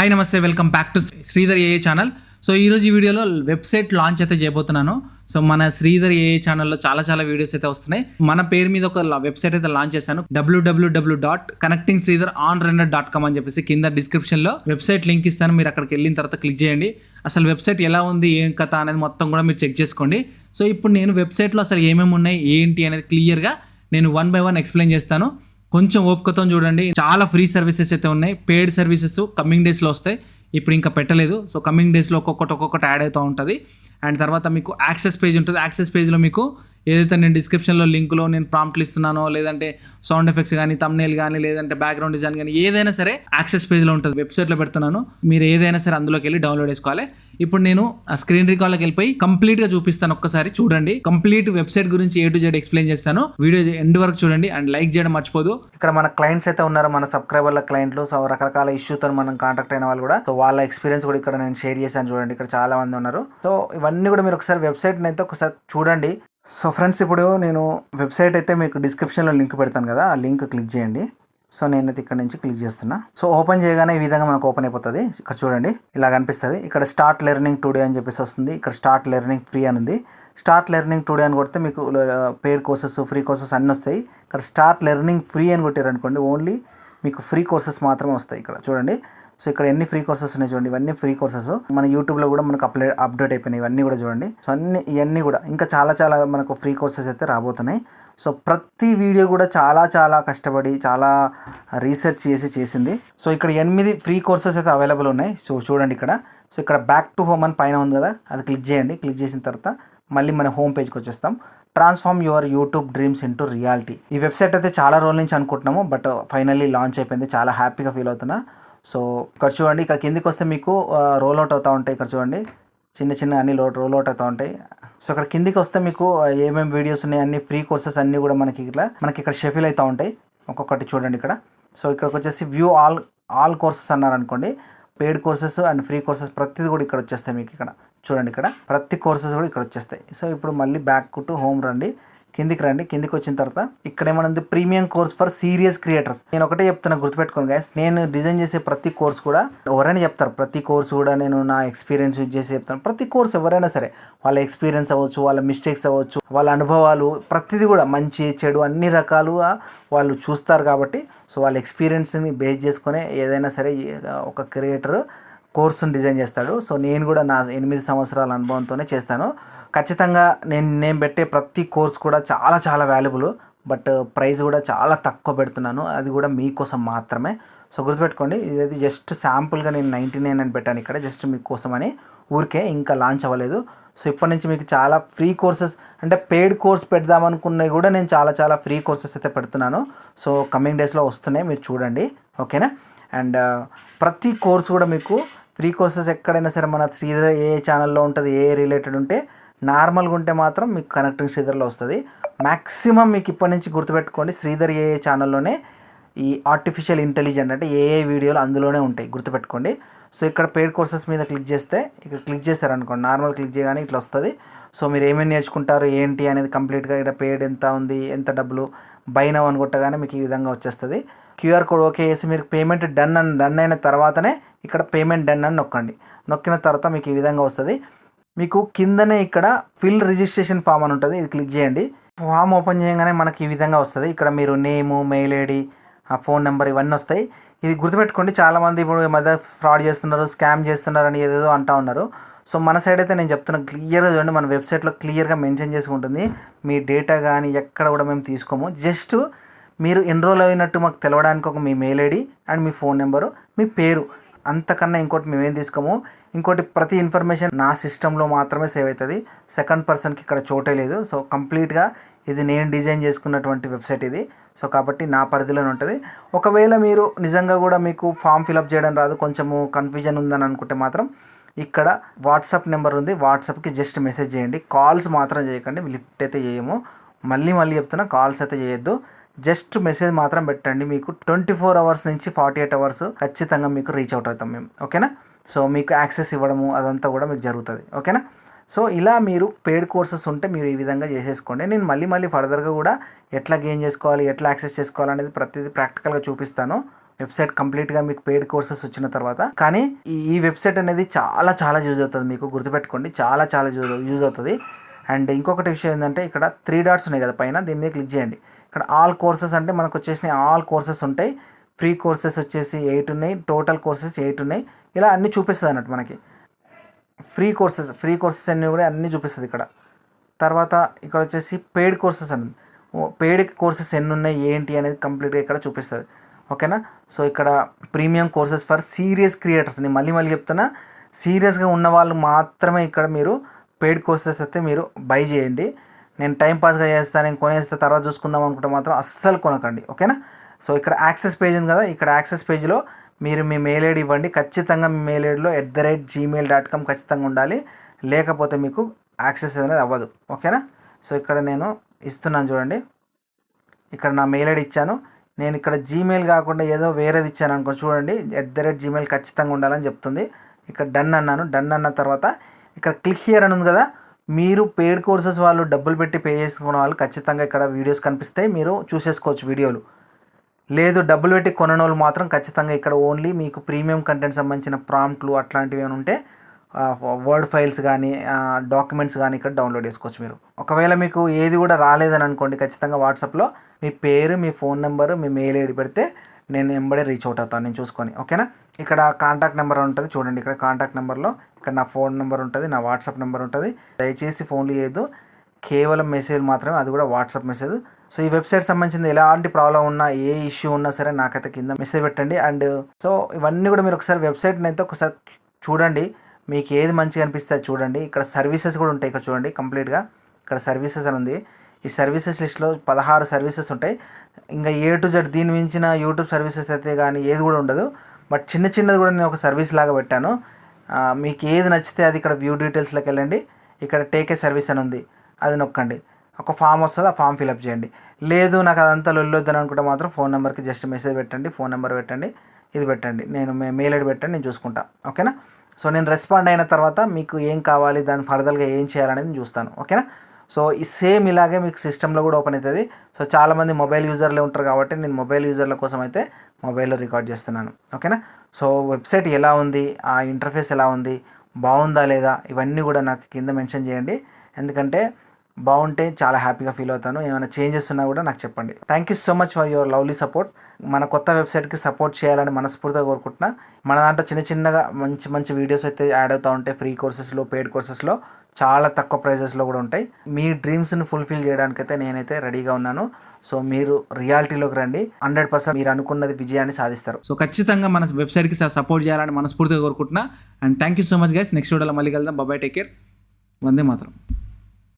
Hi నమస్తే, welcome back to Sridhar ఏఏ channel. So ఈరోజు ఈ వీడియోలో వెబ్సైట్ లాంచ్ అయితే చేయబోతున్నాను. సో మన శ్రీధర్ ఏఏ ఛానల్లో చాలా వీడియోస్ అయితే వస్తున్నాయి. మన పేరు మీద ఒక వెబ్సైట్ అయితే లాంచ్ చేశాను, www.connectingsridharonrunner.com అని చెప్పేసి. కింద డిస్క్రిప్షన్లో వెబ్సైట్ లింక్ ఇస్తాను, మీరు అక్కడికి వెళ్ళిన తర్వాత క్లిక్ చేయండి. అసలు వెబ్సైట్ ఎలా ఉంది, ఏం కథ అనేది మొత్తం కూడా మీరు చెక్ చేసుకోండి. సో ఇప్పుడు నేను వెబ్సైట్లో అసలు ఏమేమి ఉన్నాయి ఏంటి అనేది క్లియర్గా నేను 1 by 1 ఎక్స్ప్లెయిన్ చేస్తాను. కొంచెం ఓపికతో చూడండి. చాలా ఫ్రీ సర్వీసెస్ అయితే ఉన్నాయి. పెయిడ్ సర్వీసెస్ కమింగ్ డేస్లో వస్తాయి, ఇప్పుడు ఇంకా పెట్టలేదు. సో కమింగ్ డేస్లో ఒక్కొక్కటి యాడ్ అవుతూ ఉంటుంది. అండ్ తర్వాత మీకు యాక్సెస్ పేజ్ ఉంటుంది. యాక్సెస్ పేజ్లో మీకు ఏదైతే నేను డిస్క్రిప్షన్లో లింక్లో నేను ప్రాంప్ట్లు ఇస్తున్నానో, లేదంటే సౌండ్ ఎఫెక్ట్స్ కానీ, థంబ్నెయిల్ కానీ, లేదంటే బ్యాక్గ్రౌండ్ డిజైన్ కానీ, ఏదైనా సరే యాక్సెస్ పేజ్లో ఉంటుంది. వెబ్సైట్లో పెడుతున్నాను, మీరు ఏదైనా సరే అందులోకి వెళ్ళి డౌన్లోడ్ చేసుకోవాలి. ఇప్పుడు నేను ఆ స్క్రీన్ రికార్డ్లోకి వెళ్ళిపోయి కంప్లీట్గా చూపిస్తాను. ఒక్కసారి చూడండి. కంప్లీట్ వెబ్సైట్ గురించి A to Z ఎక్స్ప్లెయిన్ చేస్తాను. వీడియో ఎండ్ వరకు చూడండి అండ్ లైక్ చేయడం మర్చిపోదు. ఇక్కడ మన క్లయింట్స్ అయితే ఉన్నారు, మన సబ్స్క్రైబర్ల క్లయింట్లు. సో రకరకాల ఇష్యూతో మనం కాంటాక్ట్ అయిన వాళ్ళు కూడా, సో వాళ్ళ ఎక్స్పీరియన్స్ కూడా ఇక్కడ నేను షేర్ చేశాను. చూడండి, ఇక్కడ చాలా మంది ఉన్నారు. సో ఇవన్నీ కూడా మీరు ఒకసారి వెబ్సైట్ని అయితే ఒకసారి చూడండి. సో ఫ్రెండ్స్, ఇప్పుడు నేను వెబ్సైట్ అయితే మీకు డిస్క్రిప్షన్లో లింక్ పెడతాను కదా, ఆ లింక్ క్లిక్ చేయండి. సో నేనైతే ఇక్కడ నుంచి క్లిక్ చేస్తున్నా. సో ఓపెన్ చేయగానే ఈ విధంగా మనకు ఓపెన్ అయిపోతుంది. ఇక్కడ చూడండి, ఇలా కనిపిస్తుంది. ఇక్కడ స్టార్ట్ లెర్నింగ్ టుడే అని చెప్పేసి వస్తుంది. ఇక్కడ స్టార్ట్ లెర్నింగ్ ఫ్రీ అని ఉంది. స్టార్ట్ లెర్నింగ్ టుడే అని కొడితే మీకు పెయిడ్ కోర్సెస్, ఫ్రీ కోర్సెస్ అన్నీ వస్తాయి. ఇక్కడ స్టార్ట్ లెర్నింగ్ ఫ్రీ అని కొట్టారనుకోండి, ఓన్లీ మీకు ఫ్రీ కోర్సెస్ మాత్రమే వస్తాయి. ఇక్కడ చూడండి. సో ఇక్కడ ఎన్ని ఫ్రీ కోర్సెస్ ఉన్నాయి చూడండి, ఇవన్నీ ఫ్రీ కోర్సెస్. మన యూట్యూబ్లో కూడా మనకు అప్డేట్ అయిపోయినాయి ఇవన్నీ కూడా చూడండి. సో ఇవన్నీ కూడా ఇంకా చాలా మనకు ఫ్రీ కోర్సెస్ అయితే రాబోతున్నాయి. సో ప్రతి వీడియో కూడా చాలా కష్టపడి చాలా రీసెర్చ్ చేసింది. సో ఇక్కడ 8 ఫ్రీ కోర్సెస్ అయితే అవైలబుల్ ఉన్నాయి. సో చూడండి ఇక్కడ. సో ఇక్కడ బ్యాక్ టు హోమ్ అని పైన ఉంది కదా, అది క్లిక్ చేయండి. క్లిక్ చేసిన తర్వాత మళ్ళీ మన హోమ్ పేజ్కి వచ్చేస్తాం. Transform your YouTube dreams into reality. ఈ వెబ్సైట్ అయితే చాలా రోజుల నుంచి అనుకుంటున్నాము, బట్ ఫైనల్లీ లాంచ్ అయిపోయింది. చాలా హ్యాపీగా ఫీల్ అవుతున్నా. సో ఇక్కడ చూడండి, ఇక్కడ కిందికి వస్తే మీకు రోల్ అవుట్ అవుతూ ఉంటాయి. ఇక్కడ చూడండి, చిన్న అన్ని రోల్ అవుట్ అవుతూ ఉంటాయి. సో ఇక్కడ కిందికి వస్తే మీకు ఏమేమి వీడియోస్ ఉన్నాయి, అన్ని ఫ్రీ కోర్సెస్ అన్నీ కూడా మనకి ఇక్కడ షెఫిల్ అవుతూ ఉంటాయి. ఒక్కొక్కటి చూడండి ఇక్కడ. సో ఇక్కడికి వచ్చేసి వ్యూ ఆల్ కోర్సెస్ అన్నారు అనుకోండి, paid courses and free courses ప్రతిది కూడా ఇక్కడ వచ్చేస్తాయి మీకు. ఇక్కడ చూడండి, ఇక్కడ ప్రతి కోర్సెస్ కూడా ఇక్కడ వచ్చేస్తాయి. సో ఇప్పుడు మళ్ళీ బ్యాక్ టు హోమ్ రండి, కిందికి రండి. కిందికి వచ్చిన తర్వాత ఇక్కడ ఏమన్నా premium course for serious creators. నేను ఒకటే చెప్తున్నా, గుర్తుపెట్టుకోండి గైస్. నేను డిజైన్ చేసే ప్రతి కోర్స్ కూడా ఎవరైనా చెప్తారు, ప్రతి కోర్స్ కూడా నేను నా ఎక్స్పీరియన్స్ యూజ్ చేసి చెప్తాను. ప్రతి కోర్స్ ఎవరైనా సరే వాళ్ళ ఎక్స్పీరియన్స్ అవ్వచ్చు, వాళ్ళ మిస్టేక్స్ అవ్వచ్చు, వాళ్ళ అనుభవాలు, ప్రతిదీ కూడా మంచి చెడు అన్ని రకాలుగా వాళ్ళు చూస్తారు. కాబట్టి సో వాళ్ళ ఎక్స్పీరియన్స్ని బేస్ చేసుకునే ఏదైనా సరే ఒక క్రియేటర్ కోర్సును డిజైన్ చేస్తాడు. సో నేను కూడా నా 8 సంవత్సరాల అనుభవంతోనే చేస్తాను. ఖచ్చితంగా నేను పెట్టే ప్రతి కోర్స్ కూడా చాలా వాల్యుబుల్, బట్ ప్రైస్ కూడా చాలా తక్కువ పెడుతున్నాను. అది కూడా మీకోసం మాత్రమే. సో గుర్తుపెట్టుకోండి, ఇది జస్ట్ శాంపుల్గా నేను 99 అని పెట్టాను ఇక్కడ, జస్ట్ మీకోసం అని. ఊరికే ఇంకా లాంచ్ అవ్వలేదు. సో ఇప్పటి నుంచి మీకు చాలా ఫ్రీ కోర్సెస్, అంటే పెయిడ్ కోర్స్ పెడదామనుకున్నవి కూడా నేను చాలా ఫ్రీ కోర్సెస్ అయితే పెడుతున్నాను. సో కమింగ్ డేస్లో వస్తున్నాయి, మీరు చూడండి, ఓకేనా. అండ్ ప్రతి కోర్స్ కూడా మీకు ఫ్రీ కోర్సెస్ ఎక్కడైనా సరే మన శ్రీధర్ ఏఏ ఛానల్లో ఉంటుంది. ఏ రిలేటెడ్ ఉంటే నార్మల్గా ఉంటే మాత్రం మీకు కనెక్టింగ్ శ్రీధర్లో వస్తుంది. మ్యాక్సిమం మీకు ఇప్పటి నుంచి గుర్తుపెట్టుకోండి, శ్రీధర్ ఏఏ ఛానల్లోనే ఈ ఆర్టిఫిషియల్ ఇంటెలిజెన్స్ అంటే ఏఏ వీడియోలు అందులోనే ఉంటాయి, గుర్తుపెట్టుకోండి. సో ఇక్కడ పెయిడ్ కోర్సెస్ మీద క్లిక్ చేస్తే, ఇక్కడ క్లిక్ చేశారనుకోండి, నార్మల్ క్లిక్ చేయగానే ఇట్లా వస్తుంది. సో మీరు ఏమేమి నేర్చుకుంటారు ఏంటి అనేది కంప్లీట్గా ఇక్కడ పెయిడ్ ఎంత ఉంది, ఎంత డబ్బులు, బై నౌ అని కొట్టగానే మీకు ఈ విధంగా వచ్చేస్తుంది. క్యూఆర్ కోడ్ ఓకే చేసి మీరు పేమెంట్ డన్ అయిన తర్వాతనే ఇక్కడ పేమెంట్ డన్ అని నొక్కండి. నొక్కిన తర్వాత మీకు ఈ విధంగా వస్తుంది. మీకు కిందనే ఇక్కడ ఫిల్ రిజిస్ట్రేషన్ ఫామ్ అని ఉంటుంది, ఇది క్లిక్ చేయండి. ఫామ్ ఓపెన్ చేయగానే మనకి ఈ విధంగా వస్తుంది. ఇక్కడ మీరు నేము, మెయిల్ ఐడి, ఫోన్ నెంబర్ ఇవన్నీ వస్తాయి. ఇది గుర్తుపెట్టుకోండి, చాలామంది ఇప్పుడు మధ్య ఫ్రాడ్ చేస్తున్నారు, స్కామ్ చేస్తున్నారు అని ఏదేదో అంటూ ఉన్నారు. సో మన సైడ్ అయితే నేను చెప్తున్నా, క్లియర్గా చూడండి, మన వెబ్సైట్లో క్లియర్గా మెన్షన్ చేసి ఉంటుంది. మీ డేటా కానీ ఎక్కడ కూడా మేము తీసుకోము. జస్ట్ మీరు ఎన్రోల్ అయినట్టు మాకు తెలవడానికి ఒక మీ మెయిల్ ఐడి అండ్ మీ ఫోన్ నెంబరు, మీ పేరు, అంతకన్నా ఇంకోటి మేమేం తీసుకోము. ఇంకోటి ప్రతి ఇన్ఫర్మేషన్ నా సిస్టంలో మాత్రమే సేవ్ అవుతుంది, సెకండ్ పర్సన్కి ఇక్కడ చోటే లేదు. సో కంప్లీట్గా ఇది నేను డిజైన్ చేసుకున్నటువంటి వెబ్సైట్ ఇది. సో కాబట్టి నా పరిధిలోనే ఉంటుంది. ఒకవేళ మీరు నిజంగా కూడా మీకు ఫామ్ ఫిలప్ చేయడం రాదు, కొంచెము కన్ఫ్యూజన్ ఉందని అనుకుంటే మాత్రం ఇక్కడ వాట్సాప్ నెంబర్ ఉంది, వాట్సాప్కి జస్ట్ మెసేజ్ చేయండి. కాల్స్ మాత్రం చేయకండి, లిఫ్ట్ అయితే చేయము. మళ్ళీ చెప్తున్నా, కాల్స్ అయితే చేయొద్దు. జస్ట్ మెసేజ్ మాత్రం పెట్టండి. మీకు 24 hours నుంచి 48 hours ఖచ్చితంగా మీకు రీచ్ అవుట్ అవుతాం మేము, ఓకేనా. సో మీకు యాక్సెస్ ఇవ్వడము అదంతా కూడా మీకు జరుగుతుంది, ఓకేనా. సో ఇలా మీరు పెయిడ్ కోర్సెస్ ఉంటే మీరు ఈ విధంగా చేసేసుకోండి. నేను మళ్ళీ ఫర్దర్గా కూడా ఎట్లా గెయిన్ చేసుకోవాలి, ఎట్లా యాక్సెస్ చేసుకోవాలి అనేది ప్రతిదీ ప్రాక్టికల్గా చూపిస్తాను, వెబ్సైట్ కంప్లీట్గా మీకు పెయిడ్ కోర్సెస్ వచ్చిన తర్వాత. కానీ ఈ వెబ్సైట్ అనేది చాలా చాలా యూజ్ అవుతుంది, మీకు గుర్తుపెట్టుకోండి, చాలా చాలా యూజ్ అవుతుంది. అండ్ ఇంకొకటి విషయం ఏంటంటే ఇక్కడ 3 డాట్స్ ఉన్నాయి కదా పైన, దీని మీద క్లిక్ చేయండి. ఇక్కడ ఆల్ కోర్సెస్ అంటే మనకు వచ్చేసిన ఆల్ కోర్సెస్ ఉంటాయి. ఫ్రీ కోర్సెస్ వచ్చేసి 8 ఉన్నాయి, టోటల్ కోర్సెస్ 8 ఉన్నాయి. ఇలా అన్నీ చూపిస్తుంది అన్నట్టు మనకి. ఫ్రీ కోర్సెస్ అన్నీ కూడా అన్నీ చూపిస్తుంది ఇక్కడ. తర్వాత ఇక్కడ వచ్చేసి పెయిడ్ కోర్సెస్ అని, పెయిడ్ కోర్సెస్ ఎన్ని ఉన్నాయి ఏంటి అనేది కంప్లీట్గా ఇక్కడ చూపిస్తుంది. ఓకేనా. సో ఇక్కడ premium courses for serious creators, నేను మళ్ళీ చెప్తున్నా, సీరియస్గా ఉన్న వాళ్ళు మాత్రమే ఇక్కడ మీరు పెయిడ్ కోర్సెస్ అయితే మీరు బై చేయండి. నేను టైంపాస్గా చేస్తాను, నేను కొనేస్తే తర్వాత చూసుకుందాం అనుకుంటే మాత్రం అస్సలు కొనకండి. ఓకేనా. సో ఇక్కడ యాక్సెస్ పేజ్ ఉంది కదా, ఇక్కడ యాక్సెస్ పేజ్లో మీరు మీ మెయిల్ ఐడి ఇవ్వండి. ఖచ్చితంగా మీ మెయిల్ ఐడిలో @gmail.com ఖచ్చితంగా ఉండాలి, లేకపోతే మీకు యాక్సెస్ అనేది అవ్వదు. ఓకేనా. సో ఇక్కడ నేను ఇస్తున్నాను చూడండి, ఇక్కడ నా మెయిల్ ఐడి ఇచ్చాను. నేను ఇక్కడ జీమెయిల్ కాకుండా ఏదో వేరేది ఇచ్చాను అనుకో, చూడండి @gmail ఖచ్చితంగా ఉండాలని చెప్తుంది. ఇక్కడ డన్ అన్నాను. డన్ అన్న తర్వాత ఇక్కడ క్లిక్ హియర్ అని ఉంది కదా, మీరు పెయిడ్ కోర్సెస్ వాళ్ళు డబ్బులు పెట్టి పే చేసుకున్న వాళ్ళు ఖచ్చితంగా ఇక్కడ వీడియోస్ కనిపిస్తాయి, మీరు చూసేసుకోవచ్చు వీడియోలు. లేదు డబ్బులు పెట్టి కొనని వాళ్ళు మాత్రం ఖచ్చితంగా ఇక్కడ ఓన్లీ మీకు ప్రీమియం కంటెంట్ సంబంధించిన ప్రాంప్ట్లు అట్లాంటివి ఏమైనా ఉంటే వర్డ్ ఫైల్స్ కానీ డాక్యుమెంట్స్ కానీ ఇక్కడ డౌన్లోడ్ చేసుకోవచ్చు మీరు. ఒకవేళ మీకు ఏది కూడా రాలేదని అనుకోండి, ఖచ్చితంగా వాట్సాప్లో మీ పేరు, మీ ఫోన్ నెంబరు, మీ మెయిల్ ఐడి పెడితే నేను ఎంబడే రీచ్ అవుట్ అవుతాను నేను చూసుకొని. ఓకేనా. ఇక్కడ కాంటాక్ట్ నెంబర్ ఉంటుంది చూడండి, ఇక్కడ కాంటాక్ట్ నెంబర్లో ఇక్కడ నా ఫోన్ నెంబర్ ఉంటుంది, నా వాట్సాప్ నెంబర్ ఉంటుంది. దయచేసి ఫోన్లు చేయొద్దు, కేవలం మెసేజ్ మాత్రమే, అది కూడా వాట్సాప్ మెసేజ్. సో ఈ వెబ్సైట్ సంబంధించింది ఎలాంటి ప్రాబ్లం ఉన్నా, ఏ ఇష్యూ ఉన్నా సరే నాకైతే కింద మెసేజ్ పెట్టండి. అండ్ సో ఇవన్నీ కూడా మీరు ఒకసారి వెబ్సైట్ని అయితే ఒకసారి చూడండి, మీకు ఏది మంచిగా అనిపిస్తే చూడండి. ఇక్కడ సర్వీసెస్ కూడా ఉంటాయి, ఇక్కడ చూడండి కంప్లీట్గా ఇక్కడ సర్వీసెస్ అని ఉంది. ఈ సర్వీసెస్ లిస్ట్లో 16 సర్వీసెస్ ఉంటాయి. ఇంకా A to Z దీని మించిన యూట్యూబ్ సర్వీసెస్ అయితే కానీ ఏది కూడా ఉండదు. బట్ చిన్నది కూడా నేను ఒక సర్వీస్ లాగా పెట్టాను. మీకు ఏది నచ్చితే అది ఇక్కడ వ్యూ డీటెయిల్స్లోకి వెళ్ళండి, ఇక్కడ టేక్ ఏ సర్వీస్ అని ఉంది, అది నొక్కండి. ఒక ఫామ్ వస్తుంది, ఆ ఫామ్ ఫిలప్ చేయండి. లేదు నాకు అదంతా లొల్లొద్దని అనుకుంటే మాత్రం ఫోన్ నెంబర్కి జస్ట్ మెసేజ్ పెట్టండి, ఫోన్ నెంబర్ పెట్టండి, ఇది పెట్టండి, నేను మెయిల్ ఐడి పెట్టండి, నేను చూసుకుంటా. ఓకేనా. సో నేను రెస్పాండ్ అయిన తర్వాత మీకు ఏం కావాలి, దాన్ని ఫర్దర్గా ఏం చేయాలనేది నేను చూస్తాను. ఓకేనా. సో ఈ సేమ్ ఇలాగే మీకు సిస్టంలో కూడా ఓపెన్ అవుతుంది. సో చాలామంది మొబైల్ యూజర్లే ఉంటారు కాబట్టి నేను మొబైల్ యూజర్ల కోసం అయితే మొబైల్లో రికార్డ్ చేస్తున్నాను. ఓకేనా. సో వెబ్సైట్ ఎలా ఉంది, ఆ ఇంటర్ఫేస్ ఎలా ఉంది, బాగుందా లేదా, ఇవన్నీ కూడా నాకు కింద మెన్షన్ చేయండి. ఎందుకంటే బాగుంటే చాలా హ్యాపీగా ఫీల్ అవుతాను. ఏమైనా చేంజెస్ ఉన్నా కూడా నాకు చెప్పండి. Thank you so much for your lovely support. మన కొత్త వెబ్సైట్కి సపోర్ట్ చేయాలని మనస్ఫూర్తిగా కోరుకుంటున్నా. మన దాంట్లో చిన్నగా మంచి వీడియోస్ అయితే యాడ్ అవుతూ ఉంటాయి, ఫ్రీ కోర్సెస్లో, పెయిడ్ కోర్సెస్లో, చాలా తక్కువ ప్రైజెస్లో కూడా ఉంటాయి. మీ డ్రీమ్స్ని ఫుల్ఫిల్ చేయడానికైతే నేనైతే రెడీగా ఉన్నాను. సో మీరు రియాలిటీలోకి రండి, 100% మీరు అనుకున్నది విజయాన్ని సాధిస్తారు. సో ఖచ్చితంగా మన వెబ్సైట్కి సపోర్ట్ చేయాలని మనస్ఫూర్తిగా కోరుకుంటున్నా. And thank you so much guys. Next వీడియోలో మళ్ళీ కలుద్దాం. Bye, take care. వందే మాత్రం.